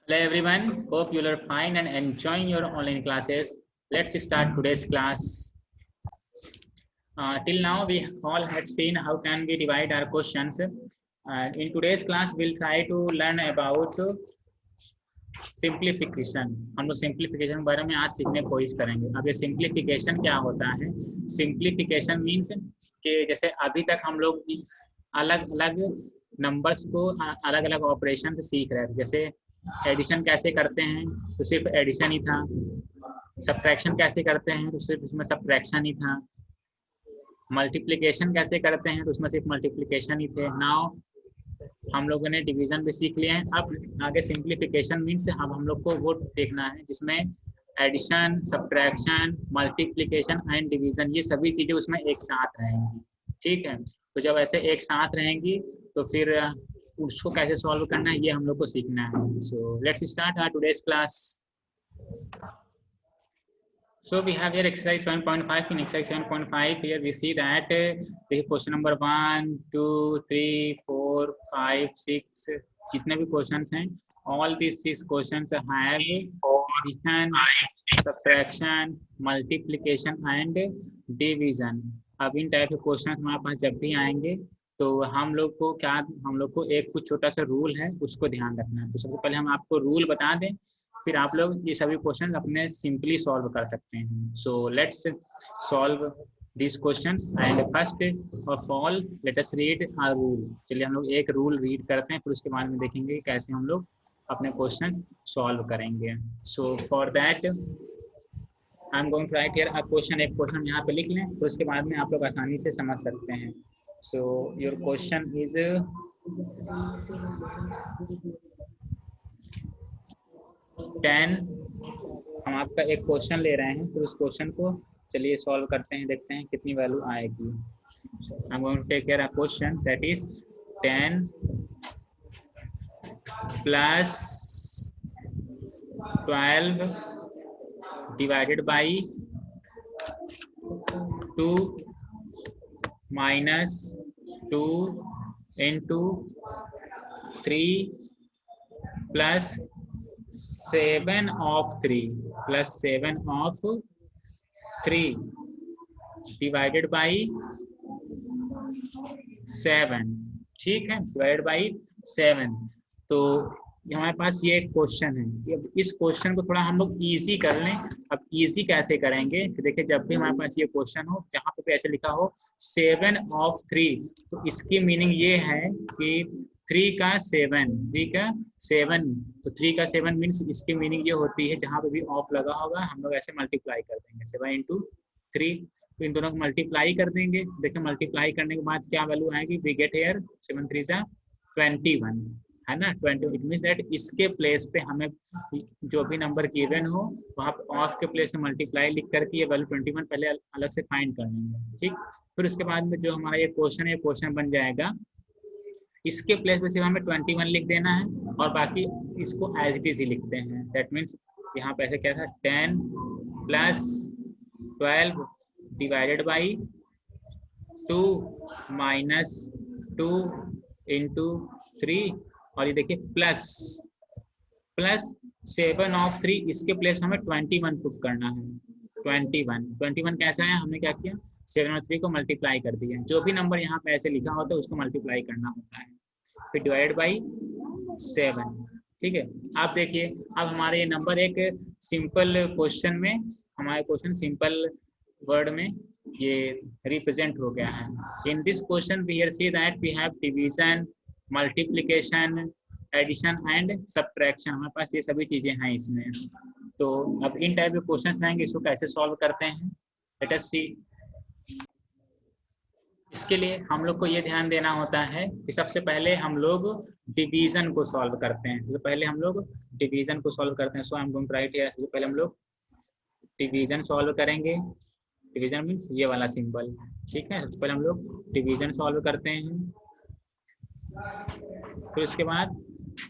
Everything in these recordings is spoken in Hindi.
Hello everyone, hope you are fine and enjoying your online classes. Let's start today's class. Till now we all had seen how can we divide our questions. In today's class we'll try to learn about simplification. हम लोग सिंप्लीफिकेशन के बारे में आज सीखने की कोशिश करेंगे। अब ये सिंप्लीफिकेशन क्या होता है? सिंप्लीफिकेशन मीन्स कि जैसे अभी तक हम लोग अलग अलग नंबर्स को अलग अलग ऑपरेशन से सीख रहे थे। जैसे एडिशन कैसे करते हैं तो सिर्फ एडिशन ही था, सब्ट्रैक्शन कैसे करते हैं तो सिर्फ उसमें सब्ट्रैक्शन ही था, मल्टीप्लिकेशन कैसे करते हैं तो उसमें सिर्फ मल्टीप्लिकेशन ही थे। नाउ हम लोगों ने डिवीजन भी सीख लिए हैं। अब आगे सिंप्लीफिकेशन मीन्स अब हम लोग को वो देखना है जिसमें addition, subtraction, multiplication and division ये सभी चीजें उसमें एक साथ रहेंगी। ठीक है, तो जब ऐसे एक साथ रहेंगी तो फिर उसको कैसे सॉल्व करना है ये हम लोग को सीखना है। So let's start our today's class. So we have here exercise 7.5. In exercise 7.5 here we see that question number 1, 2, 3, 4, 5, 6 जितने भी क्वेश्चंस हैं, all these 6 questions have addition, subtraction, multiplication and division. अब इन टाइप के क्वेश्चंस हमारे पास जब भी आएंगे तो हम लोग को एक कुछ छोटा सा रूल है उसको ध्यान रखना है। तो सबसे पहले हम आपको रूल बता दें, फिर आप लोग ये सभी क्वेश्चन अपने सिंपली सॉल्व कर सकते हैं। सो let's solve this questions and first of all let us read a rule. चलिए हम लोग एक रूल रीड करते हैं, फिर उसके बाद में देखेंगे कैसे हम लोग अपने क्वेश्चन सॉल्व करेंगे। So for that I am going to write here a question. एक क्वेश्चन यहाँ पे लिख लें, फिर उसके बाद में आप लोग आसानी से समझ सकते हैं। So your question is 10। हम आपका एक क्वेश्चन ले रहे हैं, फिर उस क्वेश्चन को चलिए सॉल्व करते हैं, देखते हैं कितनी वैल्यू आएगी। I am going to take care a question that is 10 plus 12 divided by 2 minus 2 into 3 plus 7 of 3 plus 7 of 3 divided by 7। ठीक है, divided by 7। तो हमारे पास ये एक क्वेश्चन है। इस क्वेश्चन को थोड़ा हम लोग इजी कर लें। अब इजी कैसे करेंगे कि देखिए, जब भी हमारे पास ये क्वेश्चन हो जहाँ पे ऐसे लिखा हो 7 of 3, तो इसकी मीनिंग ये है कि 3 का 7, तो 3 का 7 मीन्स इसकी मीनिंग ये होती है जहाँ पे भी ऑफ लगा होगा हम लोग ऐसे मल्टीप्लाई कर देंगे 7 इंटू 3। तो इन दोनों को मल्टीप्लाई कर देंगे। देखिए मल्टीप्लाई करने के बाद क्या वैल्यू आएगी, वी गेट हियर 7 3 जा 21 है ना, 20। इट मीन्स दैट इसके प्लेस पे हमें जो भी नंबर गिवन हो वहाँ पे ऑफ के प्लेस में मल्टीप्लाई लिख करके ये वैल्यू 21 पहले अलग से फाइंड कर लेंगे। ठीक, फिर उसके बाद में जो हमारा ये क्वेश्चन है, क्वेश्चन बन जाएगा इसके प्लेस पे सिर्फ हमें 21 लिख देना है और बाकी इसको एज इट इज ही लिखते हैं। दैट मीन्स यहाँ पे ऐसे क्या था, 10 plus 12 divided by 2 minus 2 into 3, और ये देखिए प्लस 7 of 3, इसके प्लेस हमें 21 पुट करना है। 21 कैसा है, हमने क्या किया 7 और 3 को मल्टीप्लाई कर दिया। जो भी नंबर यहाँ पे ऐसे लिखा होता है उसको मल्टीप्लाई करना होता है, फिर डिवाइड बाई 7। ठीक है, आप देखिए अब हमारे ये नंबर एक सिंपल क्वेश्चन में, हमारे क्वेश्चन सिंपल वर्ड में ये रिप्रेजेंट हो गया है। In this question we here see that we have division, multiplication, addition and subtraction. हमारे पास ये सभी चीजें हैं इसमें। तो अब इन टाइप के क्वेश्चंस रहेंगे, इसको कैसे सॉल्व करते हैं लेट अस सी। इसके लिए हम लोग को ये ध्यान देना होता है कि सबसे पहले हम लोग डिवीजन को सॉल्व करते हैं। सबसे पहले हम लोग डिवीजन को सॉल्व करते हैं। So I am going to write here, सबसे पहले हम लोग डिवीजन सॉल्व करेंगे। डिवीजन मीन्स ये वाला सिंबल। ठीक है, सबसे पहले हम लोग डिवीजन सॉल्व करते हैं, फिर उसके बाद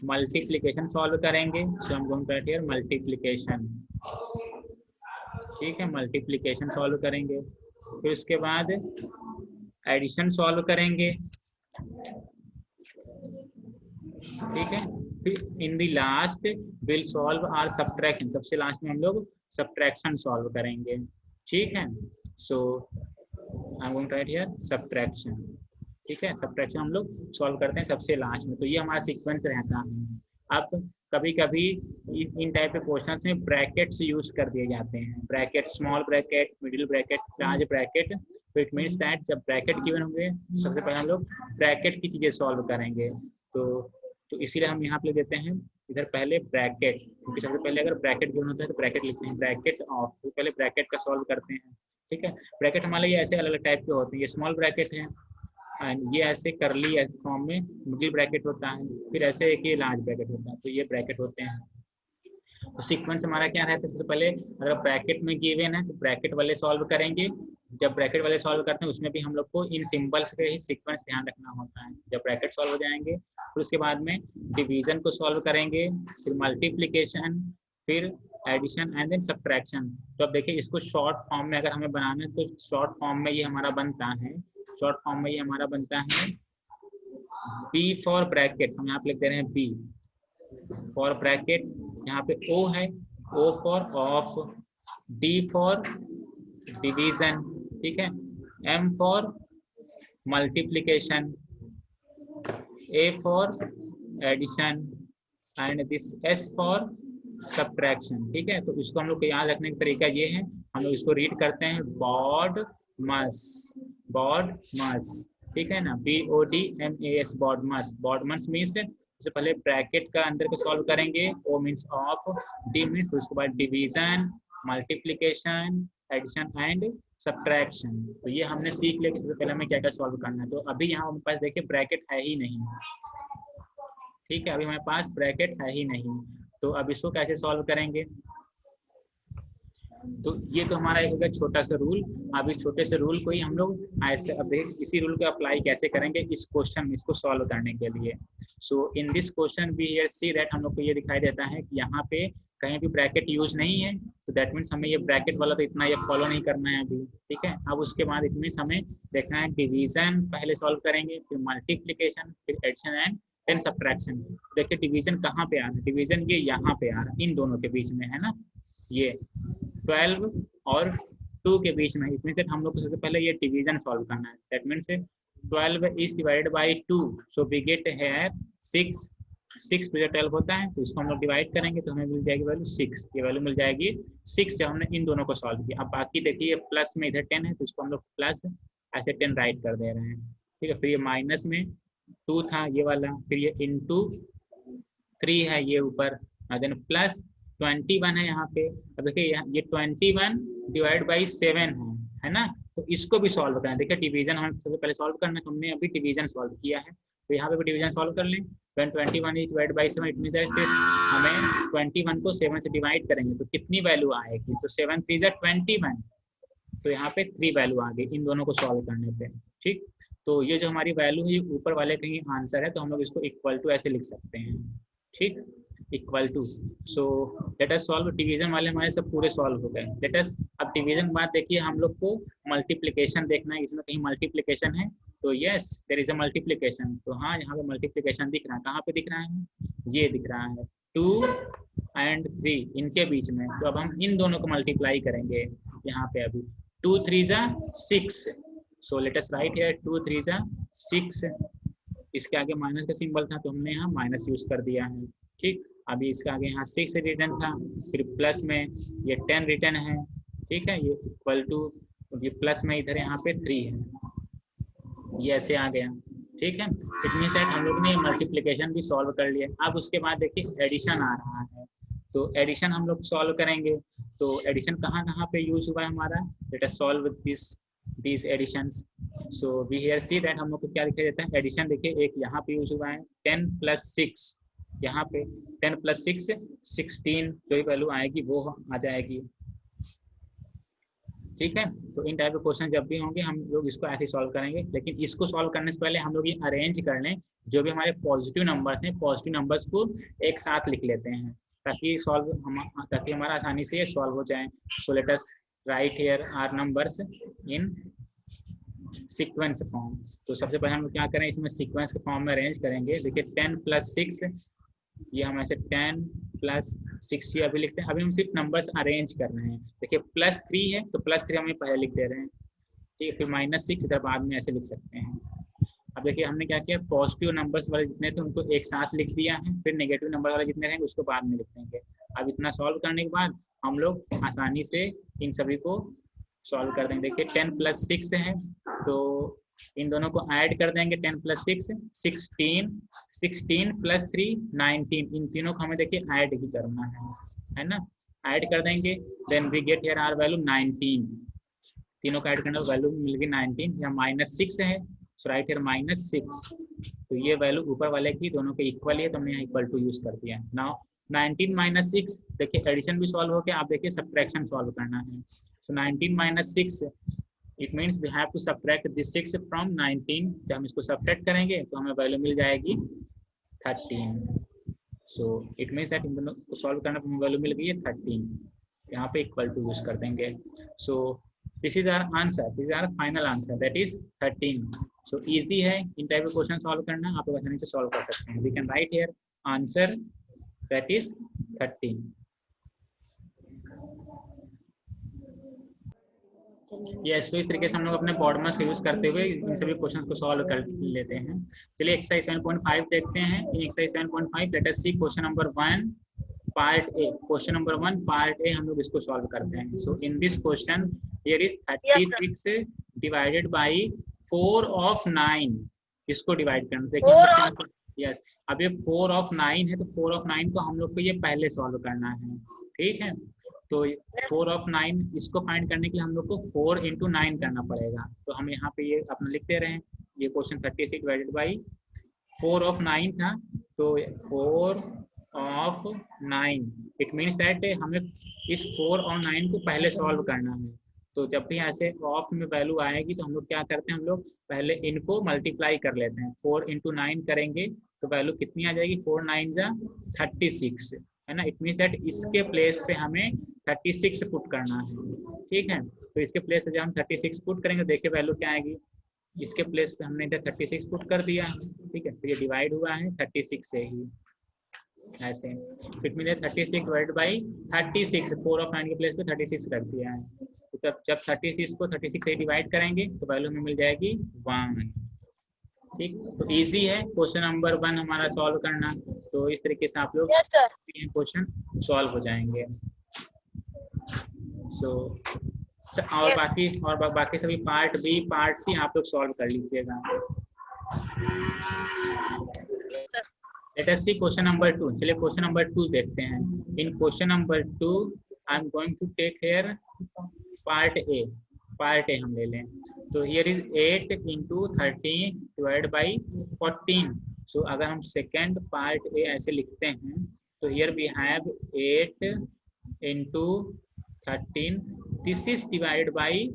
मल्टीप्लिकेशन सॉल्व करेंगे। सो हम going to write here multiplication. ठीक है, मल्टीप्लिकेशन सॉल्व करेंगे, फिर उसके बाद एडिशन सॉल्व करेंगे। ठीक है, फिर in the last will solve our subtraction, सबसे लास्ट में हम लोग सब्ट्रैक्शन सॉल्व करेंगे, ठीक है। So I am going to write here subtraction, ठीक है। सब्ट्रैक्शन हम लोग सॉल्व करते हैं सबसे लास्ट में, तो ये हमारा सीक्वेंस रहता है। अब कभी कभी इन टाइप के क्वेश्चन में ब्रैकेट्स यूज कर दिए जाते हैं, bracket, small bracket, middle bracket, large bracket. तो इट मीन्स दैट जब ब्रैकेट गिवन होंगे सबसे पहले हम लोग ब्रैकेट की चीजें सॉल्व करेंगे। तो इसीलिए हम यहाँ पे देते हैं इधर पहले ब्रैकेट, क्योंकि सबसे पहले अगर ब्रैकेट गिवन होता है तो ब्रैकेट लिखते हैं, ब्रैकेट ऑफ, तो पहले ब्रैकेट का सॉल्व करते हैं, ठीक है। ब्रैकेट हमारे ये ऐसे अलग अलग टाइप के होते हैं, ये स्मॉल ब्रैकेट है, ये ऐसे करली फॉर्म में मिडिल ब्रैकेट होता है, फिर ऐसे एक ये लार्ज ब्रैकेट होता है, तो ये ब्रैकेट होते हैं। तो सीक्वेंस हमारा क्या रहता है, सबसे पहले अगर ब्रैकेट में गिवन है तो ब्रैकेट वाले सॉल्व करेंगे, जब ब्रैकेट वाले सॉल्व करते हैं उसमें भी हम लोग को इन सिंबल्स के ही सीक्वेंस ध्यान रखना होता है। जब ब्रैकेट सॉल्व हो जाएंगे फिर उसके बाद में डिवीजन को सॉल्व करेंगे, फिर मल्टीप्लिकेशन, फिर एडिशन एंड देन सब्ट्रैक्शन। तो अब देखिए इसको शॉर्ट फॉर्म में अगर हमें बनाना है तो शॉर्ट फॉर्म में ये हमारा बनता है, शॉर्ट फॉर्म में ये हमारा बनता है बी फॉर ब्रैकेट, हम यहाँ पे लिख दे रहे हैं बी फॉर ब्रैकेट, यहाँ पे ओ है, O for of, D for division, ठीक है, M for multiplication, A for addition and this S for subtraction, ठीक है। तो इसको हम लोग को याद रखने का तरीका ये है, हम लोग इसको रीड करते हैं बॉड मस, बॉड मस, ठीक है ना, BODMAS, BODMAS. BODMAS means सबसे पहले ब्रैकेट का अंदर को सॉल्व करेंगे, O means of, D means, तो उसके बाद division, multiplication, addition and subtraction. तो ये हमने सीख लिया कि सबसे पहले हमें क्या क्या सॉल्व करना है। तो अभी यहाँ हमारे पास देखिए ब्रैकेट है ही नहीं, ठीक है, अभी हमारे पास ब्रैकेट है ही नहीं, तो अब इसको कैसे सॉल्व करेंगे। तो ये तो हमारा एक हो गया छोटा सा रूल। अब इस छोटे से रूल को ही हम लोग ऐसे अब इसी रूल को अप्लाई कैसे करेंगे इस क्वेश्चन में, इसको सॉल्व करने के लिए। So in this question we here see that हम लोग को ये दिखाई देता है कि यहाँ पे कहीं भी ब्रैकेट यूज नहीं है, तो दैट मीन्स हमें ये ब्रैकेट वाला तो इतना ये फॉलो नहीं करना है अभी, ठीक है। अब उसके बाद इट मीन्स हमें देखना है डिवीजन पहले सॉल्व करेंगे, फिर मल्टीप्लिकेशन, फिर एडिशन एंड देन सब्ट्रैक्शन। देखिए डिवीजन कहाँ पे आ रहा है, डिवीजन ये यहाँ पे आ रहा है, इन दोनों के बीच में है ना, ये 12 और 2 के बीच में। इट मीन्स दैट हम लोग को सबसे पहले ये डिवीजन सॉल्व करना है, that means 12 is divided by 2, so we get here 6, 6 two 12 होता है, तो इसको हम लोग डिवाइड करेंगे तो हमें मिल जाएगी वैल्यू 6, ये वैल्यू मिल जाएगी 6 जब हमने इन दोनों को सॉल्व किया। अब बाकी देखिए प्लस में इधर 10 है तो इसको हम लोग प्लस ऐसे 10 राइट कर दे रहे हैं, ठीक है। फिर ये माइनस में 2 था ये वाला, फिर ये इंटू 3 है ये ऊपर, देन प्लस 21 है यहाँ पे। अब देखिए ये 21 डिवाइड बाई 7 है ना, तो इसको भी सॉल्व करना है। देखिए डिवीजन हमें सबसे पहले सॉल्व करना है, हमने अभी डिवीजन सॉल्व किया है, तो यहाँ पे भी डिवीजन सॉल्व कर लें। when 21 is divided by 7 it means that हमें 21 को 7 से डिवाइड करेंगे तो कितनी वैल्यू आएगी, तो 7 3 is 21, तो यहाँ पे 3 वैल्यू आ गई इन दोनों को सॉल्व करने पे, ठीक। तो ये जो हमारी वैल्यू है ऊपर वाले कहीं आंसर है, तो हम लोग इसको इक्वल टू ऐसे लिख सकते हैं, ठीक, equal to. So let us solve, division वाले हमारे सब पूरे सॉल्व हो गए। लेट अस अब डिवीजन के बाद देखिए हम लोग को मल्टीप्लिकेशन देखना है, इसमें कहीं मल्टीप्लिकेशन है, तो yes there is a multiplication. तो हाँ यहाँ पे मल्टीप्लिकेशन दिख रहा है, कहाँ पे दिख रहा है, ये दिख रहा है 2 एंड 3 इनके बीच में। तो अब हम इन दोनों को मल्टीप्लाई करेंगे यहाँ पे, अभी 2 3 6, सो लेट अस राइट हियर 2 3 6, इसके आगे माइनस का सिंबल था तो हमने यहाँ माइनस यूज कर दिया है, ठीक। अभी इसके आगे यहाँ 6 रिटर्न था, फिर प्लस में ये 10 रिटर्न है, ठीक है, ये इक्वल टू, ये प्लस में इधर यहाँ पे 3 है, ये ऐसे आ गया, ठीक है। इट मींस दैट हम लोग ने मल्टीप्लिकेशन भी सॉल्व कर लिया। अब उसके बाद देखिए एडिशन आ रहा है, तो एडिशन हम लोग सॉल्व करेंगे। तो एडिशन कहाँ कहाँ पे यूज हुआ है हमारा, let us solve this additions. So we here see that हम लोग को क्या दिखाई देता है, एडिशन देखिए एक यहाँ पे यूज हुआ है 10 + 6, यहाँ पे 10 + 6 16, जो भी वैल्यू आएगी वो आ जाएगी, ठीक है। तो इन टाइप के क्वेश्चन जब भी होंगे हम लोग इसको ऐसे सॉल्व करेंगे, लेकिन इसको सॉल्व करने से पहले हम लोग ये अरेंज कर लें, जो भी हमारे पॉजिटिव नंबर्स हैं पॉजिटिव नंबर्स को एक साथ लिख लेते हैं ताकि ताकि हमारा आसानी से ये सॉल्व हो जाए। So let us write here our numbers in sequence form. तो सबसे पहले हम लोग क्या करें, इसमें सीक्वेंस के फॉर्म में अरेंज करेंगे। देखिए 10 + 6 ये हम ऐसे 10 + 6 ये अभी लिखते हैं। अभी हम सिर्फ नंबर्स अरेंज कर रहे हैं। देखिए +3 है तो +3 हमें पहले लिख दे रहे हैं, ठीक है। फिर -6 इधर बाद में ऐसे लिख सकते हैं। अब देखिए हमने क्या किया, पॉजिटिव नंबर्स वाले जितने थे उनको एक साथ लिख दिया है, फिर नेगेटिव नंबर वाले जितने रहेंगे उसको बाद में लिख देंगे। अब इतना सॉल्व करने के बाद हम लोग आसानी से इन सभी को सॉल्व कर देंगे। देखिए 10 + 6 है तो इन दोनों को ऐड कर देंगे। 10 + 6 16, 16 + 3 19, इन तीनों को हमें देखिए ऐड ही करना है ना। ऐड कर देंगे, then we get here our value 19। तीनों को ऐड करने पर वैल्यू मिल गई 19। यहाँ -6 है, सो राइट हियर -6। तो ये वैल्यू ऊपर वाले की दोनों के इक्वल है तो हमने यहाँ इक्वल टू यूज कर दिया। नाउ 19 - 6, देखिए एडिशन भी सॉल्व हो गया। आप देखिए सब्ट्रैक्शन सॉल्व करना है। So 19 - 6 it means we have to subtract this 6 from 19। जब हम इसको सब्ट्रैक्ट करेंगे तो हमें वैल्यू मिल जाएगी 13। So it means that in दोनों को सॉल्व करने पर वैल्यू मिल गई है 13। यहाँ पे इक्वल टू यूज कर देंगे। So this is our answer, this is our final answer, that is 13। So easy है इन टाइप ऑफ क्वेश्चन सॉल्व करना, आप लोग आसानी से सॉल्व कर सकते हैं। We can write here answer that is 13। Yes, तो इस तरीके से हम लोग अपने बॉडमस का यूज करते हुए इन सभी क्वेश्चन को सॉल्व कर लेते हैं। चलिए एक्सरसाइज 7.5 देखते हैं। In exercise 7.5 let us see question number 1 part A. Question number 1 part A हम लोग इसको सॉल्व करते हैं। So in this question here is 36 divided by 4 of 9। इसको डिवाइड करना, देखिए यस, अब ये 4 of 9 है तो 4 of 9 को हम लोग को ये पहले सॉल्व करना है, ठीक है। तो 4 of 9 इसको फाइंड करने के लिए हम लोग को 4 × 9 करना पड़ेगा। तो हम यहाँ पे ये अपना लिखते रहे, ये क्वेश्चन 36 डिवाइडेड बाई 4 of 9 था तो 4 of 9 इट मीन्स दैट हमें इस 4 और 9 को पहले सॉल्व करना है। तो जब भी ऐसे ऑफ में वैल्यू आएगी तो हम लोग क्या करते हैं, हम लोग पहले इनको मल्टीप्लाई कर लेते हैं। 4 × 9 करेंगे तो वैल्यू कितनी आ जाएगी, 4 × 9 = 36 है ना। इट मीन्स दैट इसके प्लेस पे हमें 36 पुट करना है, ठीक है। तो इसके प्लेस पे जब हम 36 पुट करेंगे देखिए वैल्यू क्या आएगी। इसके प्लेस पे हमने इधर 36 पुट कर दिया है, ठीक है। तो ये डिवाइड हुआ है 36 से ही ऐसे। It mean 36 divide by 36, 4 of 9 के प्लेस पे 36 रख दिया है। तो तब जब 36 को 36 से डिवाइड करेंगे तो वैल्यू हमें मिल जाएगी 1, ठीक। तो इजी है क्वेश्चन नंबर 1 हमारा सॉल्व करना। तो इस तरीके से आप लोग क्वेश्चन सॉल्व हो जाएंगे। सो और बाकी सभी पार्ट बी पार्ट सी आप लोग सॉल्व कर लीजिएगा। Let us see question number 2। चलिए क्वेश्चन नंबर 2 देखते हैं। In question number 2 I am going to take here part A. Part A हम ले लें तो here is 8 × 13 divide by 14। So अगर हम सेकेंड पार्ट ए ऐसे लिखते हैं तो here we have 8 × 13, this is divide by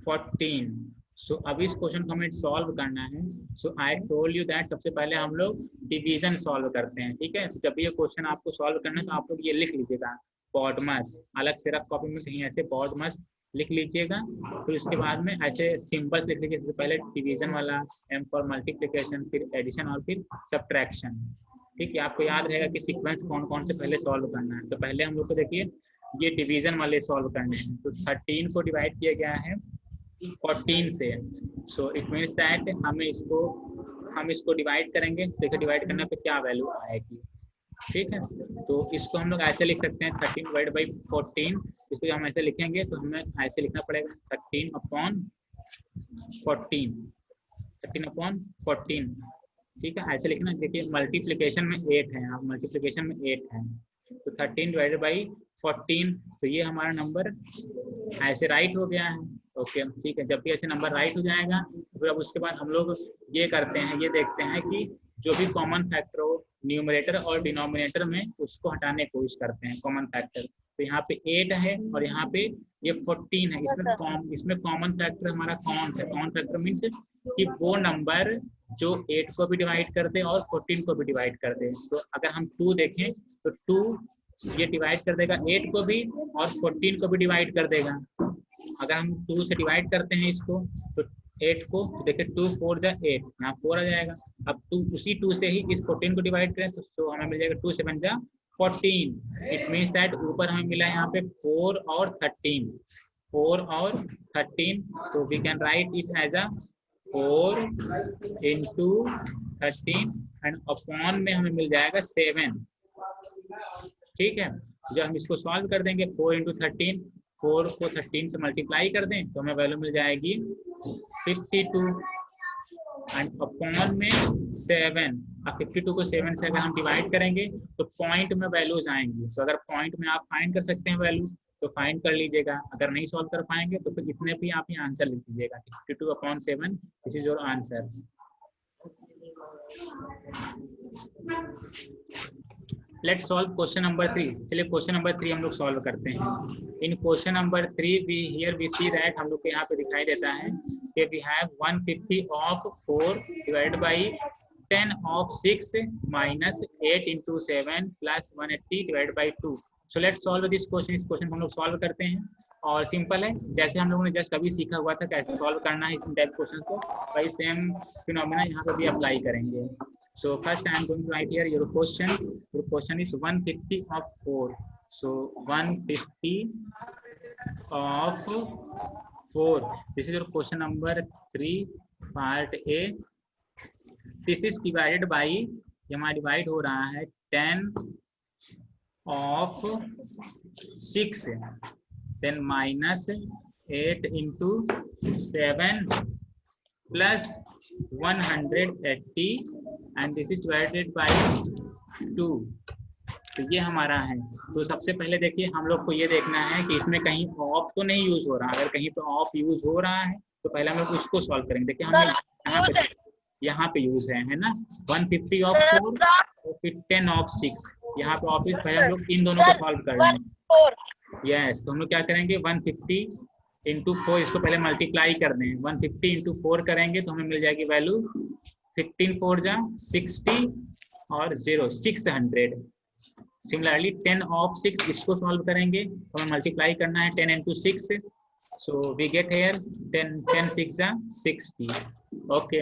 14। So अब इस क्वेश्चन को हमें सॉल्व करना है। So I told you that सबसे पहले हम लोग डिवीजन सॉल्व करते हैं, ठीक है। तो जब भी ये क्वेश्चन आपको सॉल्व करना है तो आप लोग ये लिख लीजिएगा बॉडमस, अलग से रफ कॉपी में कहीं ऐसे बॉडमस लिख लीजिएगा। फिर उसके बाद में ऐसे सिंबल्स लिख लीजिए, सबसे पहले डिवीजन वाला, एम फॉर मल्टीप्लिकेशन, फिर एडिशन और फिर सब्ट्रैक्शन, ठीक है। आपको याद रहेगा कि सीक्वेंस कौन कौन से पहले सॉल्व करना है। तो पहले हम लोग को देखिए ये डिवीजन वाले सॉल्व करने हैं। तो 13 को डिवाइड किया गया है 14 से। सो इट मीन्स दैट हम इसको डिवाइड करेंगे। देखिए डिवाइड करने पे क्या वैल्यू आएगी, ठीक है। तो इसको हम लोग ऐसे लिख सकते हैं 13 डिवाइड बाई 14। इसको हम ऐसे लिखेंगे तो हमें ऐसे लिखना पड़ेगा 13/14, 13/14, ठीक है। ऐसे लिखना। देखिए मल्टीप्लिकेशन में 8 है, आप मल्टीप्लिकेशन में 8 है तो 13 डिवाइडेड बाई 14। तो ये हमारा नंबर ऐसे राइट हो गया है, ओके, ठीक है। जब भी ऐसे नंबर राइट हो जाएगा फिर अब उसके बाद हम लोग ये करते हैं, ये देखते हैं कि जो भी कॉमन फैक्टर हो न्यूमरेटर और डिनोमिनेटर में उसको हटाने की कोशिश करते हैं कॉमन फैक्टर। तो यहाँ पे 8 है और यहाँ पे ये 14 है। इसमें कॉमन फैक्टर हमारा कौन सा, कॉमन फैक्टर मीन्स कि वो नंबर जो 8 को भी डिवाइड कर दे और 14 को भी डिवाइड कर दे। तो अगर हम 2 देखें तो 2 ये डिवाइड कर देगा 8 को भी और 14 को भी डिवाइड कर देगा। अगर हम 2 से डिवाइड करते हैं इसको तो 8 को, तो देखिए 2 4 जा 8, यहाँ 4 आ जाएगा। अब 2 उसी 2 से ही इस 14 को डिवाइड करें तो हमें मिल जाएगा 2 7 जा 14। इट मीन्स दैट ऊपर हमें मिला यहाँ पे 4 और 13, 4 और 13, तो we can write it as a 4 into 13 and upon में हमें मिल जाएगा 7। ठीक है, जब हम इसको सॉल्व कर देंगे 4 into 13, 4 को 13 से मल्टीप्लाई कर दें तो हमें वैल्यू मिल जाएगी 52 एंड अपॉन में 7। अब 52 को 7 से अगर हम डिवाइड करेंगे तो पॉइंट में वैल्यूज आएंगी, तो अगर पॉइंट में आप फाइंड कर सकते हैं वैल्यूज तो फाइंड कर लीजिएगा, अगर नहीं सॉल्व कर पाएंगे तो फिर इतने भी आप ये आंसर लिख दीजिएगा 52/7, this is your answer. Let's solve question number 3। चलिए क्वेश्चन नंबर 3 हम लोग सॉल्व करते हैं। In question number 3 we see that हम लोग को यहाँ पे दिखाई देता है कि we have 150 of 4 divided by 10 of 6 minus 8 into 7 plus 180 divided by 2। So let's solve this question. इस क्वेश्चन को हम लोग सॉल्व करते हैं और सिंपल है, जैसे हम लोगों ने जस्ट अभी सीखा हुआ था कैसे सॉल्व करना है इस टाइप क्वेश्चन को, वही सेम फिनोमेना यहाँ पे भी अप्लाई करेंगे। So first I am going to write here your question. Your question is 150 of 4. So 150 of 4. This is your question number 3, part A. This is divided by, ये हमारा डिवाइड हो रहा है 10 of 6, then minus 8 into 7 plus 180 and this is divided by 2। तो ये हमारा है। तो सबसे पहले देखिए हम लोग को ये देखना है कि इसमें कहीं ऑफ तो नहीं यूज हो रहा। अगर कहीं पे ऑफ यूज हो रहा है तो पहले हम लोग उसको सॉल्व करेंगे। देखिए हमने यहाँ पे यूज है ना 150 ऑफ 4 और फिर 10 ऑफ 6, यहाँ पे ऑफ यूज। पहले हम लोग इन दोनों को सॉल्व कर लेंगे। यस, तो हम लोग क्या करेंगे 150 into 4, इसको पहले मल्टीप्लाई कर दें। 150 into 4 करेंगे तो हमें मिल जाएगी वैल्यू 15 4 जा 60 और 0 600। सिमिलरली 10 ऑफ 6 इसको सॉल्व करेंगे तो हमें मल्टीप्लाई करना है 10 into 6, so we get here 10 6 जा 60। ओके,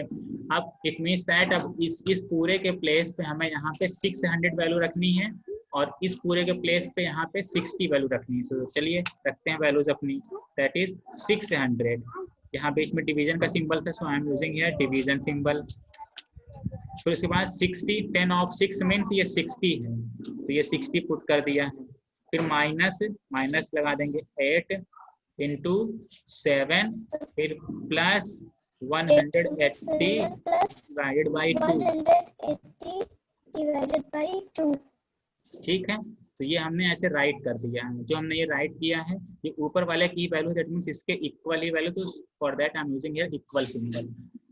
अब इट मीन्स दैट अब इस पूरे के प्लेस पे हमें यहाँ पे 600 वैल्यू रखनी है और इस पूरे के प्लेस पे यहाँ पे 60 वैल्यू रखनी है। सो चलिए रखते हैं वैल्यूज अपनी, दैट इज 600। यहाँ पे इसमें डिवीजन का सिंबल था, so I am using here division symbol. फिर उसके बाद 60, 10 ऑफ 6 मीन्स ये 60 है, तो ये 60 पुट कर दिया है। फिर माइनस लगा देंगे 8 into 7, फिर प्लस 180 डिवाइडेड बाई 2। ठीक है, तो ये हमने ऐसे राइट कर दिया है। जो हमने ये राइट किया है ये ऊपर वाले की वैल्यू, दैट मींस इसके इक्वल ही वैल्यू, तो for that I am using here equal symbol.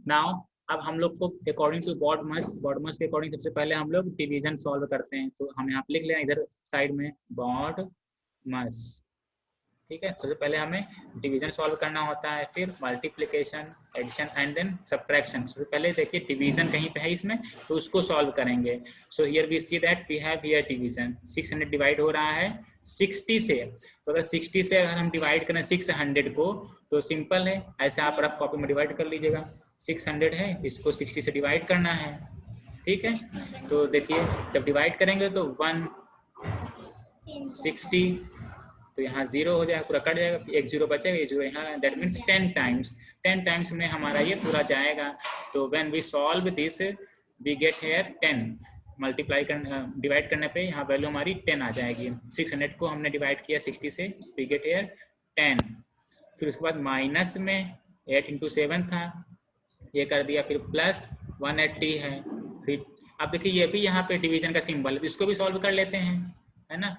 Now अब हम लोग को अकॉर्डिंग टू बॉडमस के अकॉर्डिंग सबसे पहले हम लोग डिवीजन सॉल्व करते हैं। तो हम यहाँ पे लिख लें इधर साइड में बॉडमस। ठीक है, सबसे पहले हमें डिवीजन सॉल्व करना होता है, फिर multiplication, addition and then subtraction. सबसे पहले देखिए डिवीजन कहीं पे है इसमें तो उसको सॉल्व करेंगे। So here we see that we have here division 600 divide हो रहा है 60 से। तो अगर 60 से अगर हम डिवाइड करें 600 को तो सिंपल है, ऐसे आप रफ कॉपी में डिवाइड कर लीजिएगा। 600 है, इसको 60 से डिवाइड करना है। ठीक है, तो देखिए जब डिवाइड करेंगे तो 160, तो यहाँ 0 हो जाएगा, पूरा कट जाएगा, एक 0 बचेगा, ये 0 यहाँ, दैट मीन्स 10 टाइम्स में हमारा ये पूरा जाएगा। तो when we solve this we get here 10, multiply करने डिवाइड करने पे यहाँ वैल्यू हमारी 10 आ जाएगी। 600 को हमने डिवाइड किया 60 से, वी गेट हियर 10। फिर उसके बाद माइनस में 8 into 7 था, ये कर दिया, फिर प्लस 180 है। फिर अब देखिए ये भी यहाँ पे डिवीजन का सिंबल है, तो इसको भी सॉल्व कर लेते हैं, है ना।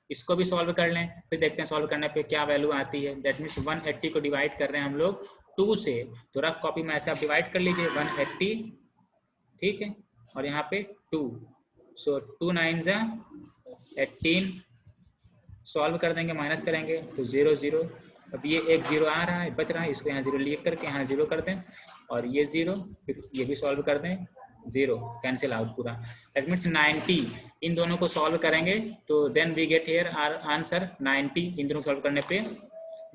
इसको भी सॉल्व कर लें, फिर देखते हैं सॉल्व करने पे क्या वैल्यू आती है। दैट मीन्स 180 को डिवाइड कर रहे हैं हम लोग 2 से, तो रफ कॉपी में ऐसे आप डिवाइड कर लीजिए 180। ठीक है, और यहाँ पे 2, सो 2 9 जा 18। सॉल्व कर देंगे, माइनस करेंगे तो 0 0। अब ये एक 0 आ रहा है, बच रहा है, इसको यहाँ 0 लिख करके यहाँ 0 कर दें, और ये 0, फिर ये भी सॉल्व कर दें, 0 कैंसिल आउट पूरा। That means 90। इन दोनों को सॉल्व करेंगे तो then we get here our answer 90। इन दोनों को सॉल्व करने पे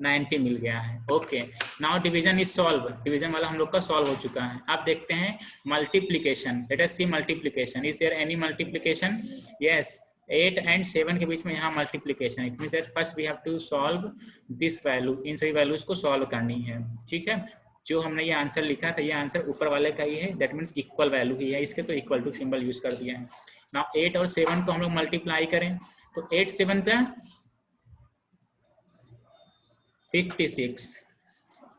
90 मिल गया है। Okay, now division is solve, division वाला हम लोग का सॉल्व हो चुका है। अब देखते हैं multiplication, let us see multiplication, is there any multiplication? Yes, 8 and 7 के बीच में यहाँ multiplication, it means that first we have to solve this value, इन सभी वैल्यूज को सॉल्व करनी है। ठीक है, जो हमने ये आंसर लिखा था ये आंसर ऊपर वाले का ही है, दैट मीन्स इक्वल वैल्यू ही है इसके, तो इक्वल टू सिंबल यूज कर दिया है। नाउ 8 और 7 को हम लोग मल्टीप्लाई करें तो 8 7 से 56।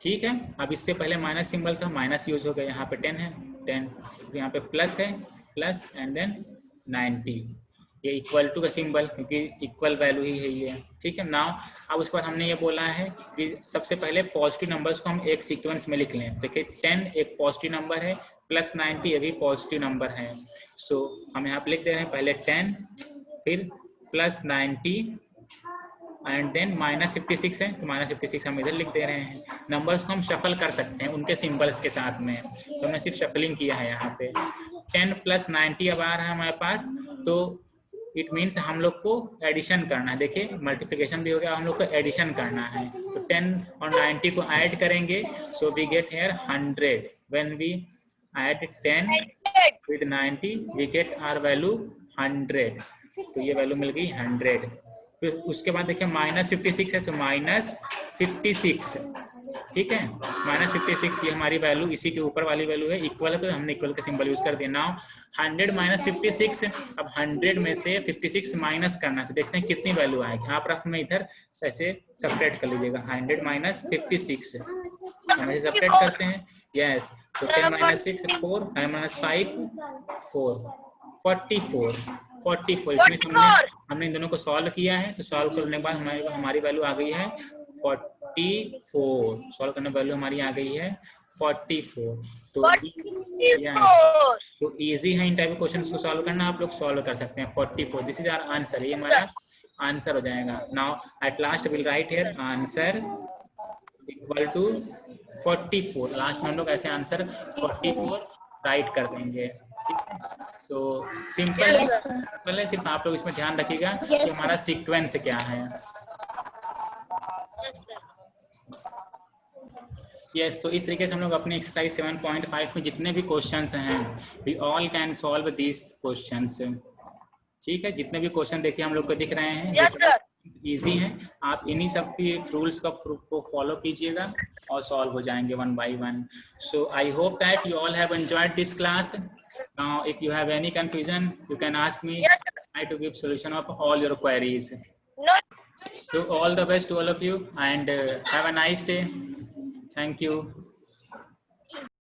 ठीक है, अब इससे पहले माइनस सिंबल था, माइनस यूज हो गया, यहाँ पे 10 है, 10 यहाँ पे प्लस है, प्लस एंड देन 90, ये इक्वल टू का सिंबल क्योंकि इक्वल वैल्यू ही है ये। ठीक है, नाउ अब उसके बाद हमने ये बोला है कि सबसे पहले पॉजिटिव नंबर्स को हम एक सीक्वेंस में लिख लें। देखिए 10 एक पॉजिटिव नंबर है, प्लस 90 ये भी पॉजिटिव नंबर है। सो हम यहाँ पे लिख दे रहे हैं पहले 10, फिर प्लस 90 एंड देन माइनस 56 है, तो माइनस 56 हम इधर लिख दे रहे हैं। नंबर्स को हम शफल कर सकते हैं उनके सिंबल्स के साथ में, तो हमने सिर्फ शफलिंग किया है यहाँ पे। 10 प्लस 90 अब आ रहा है हमारे पास, तो इट मीन्स हम लोग को एडिशन करना है। देखिए मल्टीप्लिकेशन भी हो गया, हम लोग को एडिशन करना है, तो 10 और 90 को ऐड करेंगे, so we get here 100। When we add 10 with 90 we get our value 100, तो ये वैल्यू मिल गई 100। फिर उसके बाद देखिए माइनस 56 है, तो माइनस 56, ठीक है, माइनस 56 ये हमारी वैल्यू इसी के ऊपर वाली वैल्यू है, इक्वल है, तो हमने इक्वल का सिंबल यूज कर दिया। नाउ 100 माइनस 56, अब 100 में से 56 माइनस करना, तो देखते हैं कितनी वैल्यू आएगी। आप रफ में इधर ऐसे सेपरेट कर लीजिएगा, 100 माइनस 56 हम ऐसे सेपरेट करते हैं। यस, तो 10 माइनस 6 4, 9 माइनस 5 4, 44। हमने इन दोनों को सॉल्व किया है, तो सॉल्व करने के बाद हमारी वैल्यू आ गई है 44। सॉल्व करने वैल्यू हमारी आ गई है 44। तो इजी है इन टाइप के क्वेश्चन को सॉल्व करना, आप लोग सॉल्व कर सकते हैं। 44, दिस इज आवर आंसर, ये हमारा आंसर हो जाएगा। Now at last will write here answer equal to 44। Last में हम लोग ऐसे आंसर 44 राइट कर देंगे। तो सिंपल है, सिर्फ आप लोग इसमें ध्यान रखिएगा कि हमारा सीक्वेंस क्या है। यस, तो इस तरीके से हम लोग अपनी एक्सरसाइज 7.5 में जितने भी क्वेश्चंस हैं we all can solve this questions. ठीक है, जितने भी क्वेश्चन देखिए हम लोग को दिख रहे हैं इजी हैं, आप इन्हीं सब रूल्स को फॉलो कीजिएगा और सॉल्व हो जाएंगे one by one. So I hope that you all have enjoyed this class. Now, if you have any confusion, you can ask me. I to give solution of all your queries. So all the best to all of you, and have a nice day. Thank you.